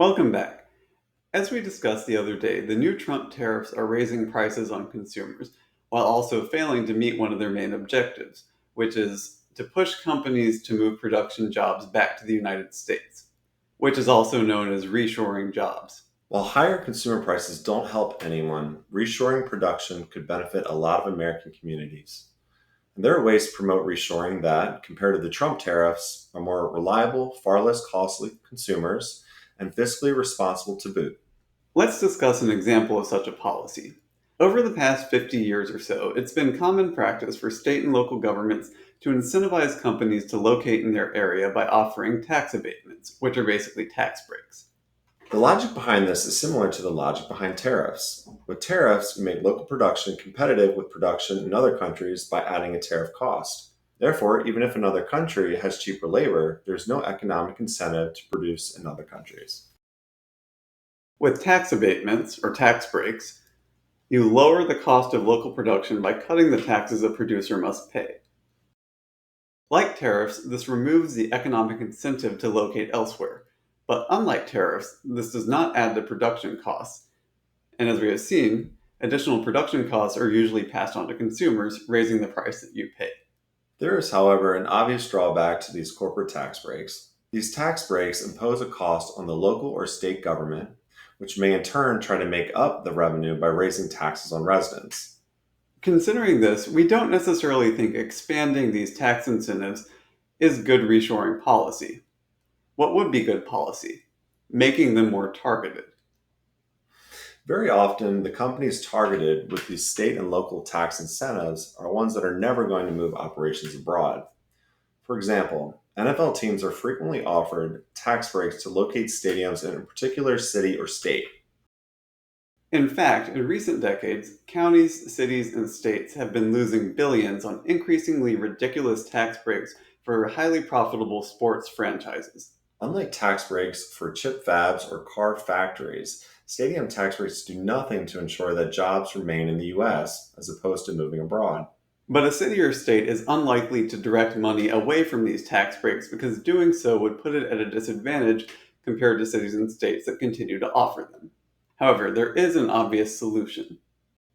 Welcome back. As we discussed the other day, the new Trump tariffs are raising prices on consumers while also failing to meet one of their main objectives, which is to push companies to move production jobs back to the United States, which is also known as reshoring jobs. While higher consumer prices don't help anyone, reshoring production could benefit a lot of American communities. And there are ways to promote reshoring that, compared to the Trump tariffs, are more reliable, far less costly to consumers, and fiscally responsible to boot. Let's discuss an example of such a policy. Over the past 50 years or so, it's been common practice for state and local governments to incentivize companies to locate in their area by offering tax abatements, which are basically tax breaks. The logic behind this is similar to the logic behind tariffs. With tariffs, we make local production competitive with production in other countries by adding a tariff cost. Therefore, even if another country has cheaper labor, there's no economic incentive to produce in other countries. With tax abatements, or tax breaks, you lower the cost of local production by cutting the taxes a producer must pay. Like tariffs, this removes the economic incentive to locate elsewhere. But unlike tariffs, this does not add to production costs. And as we have seen, additional production costs are usually passed on to consumers, raising the price that you pay. There is, however, an obvious drawback to these corporate tax breaks. These tax breaks impose a cost on the local or state government, which may in turn try to make up the revenue by raising taxes on residents. Considering this, we don't necessarily think expanding these tax incentives is good reshoring policy. What would be good policy? Making them more targeted. Very often, the companies targeted with these state and local tax incentives are ones that are never going to move operations abroad. For example, NFL teams are frequently offered tax breaks to locate stadiums in a particular city or state. In fact, in recent decades, counties, cities, and states have been losing billions on increasingly ridiculous tax breaks for highly profitable sports franchises. Unlike tax breaks for chip fabs or car factories, stadium tax breaks do nothing to ensure that jobs remain in the US as opposed to moving abroad. But a city or state is unlikely to direct money away from these tax breaks because doing so would put it at a disadvantage compared to cities and states that continue to offer them. However, there is an obvious solution.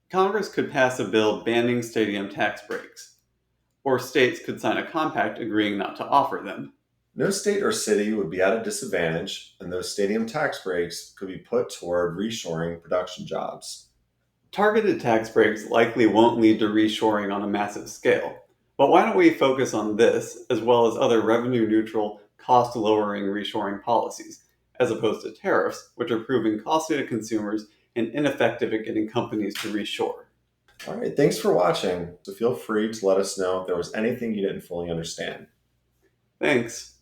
Congress could pass a bill banning stadium tax breaks, or states could sign a compact agreeing not to offer them. No state or city would be at a disadvantage, and those stadium tax breaks could be put toward reshoring production jobs. Targeted tax breaks likely won't lead to reshoring on a massive scale, but why don't we focus on this as well as other revenue neutral, cost lowering reshoring policies, as opposed to tariffs, which are proving costly to consumers and ineffective at getting companies to reshore. All right, thanks for watching. So feel free to let us know if there was anything you didn't fully understand. Thanks.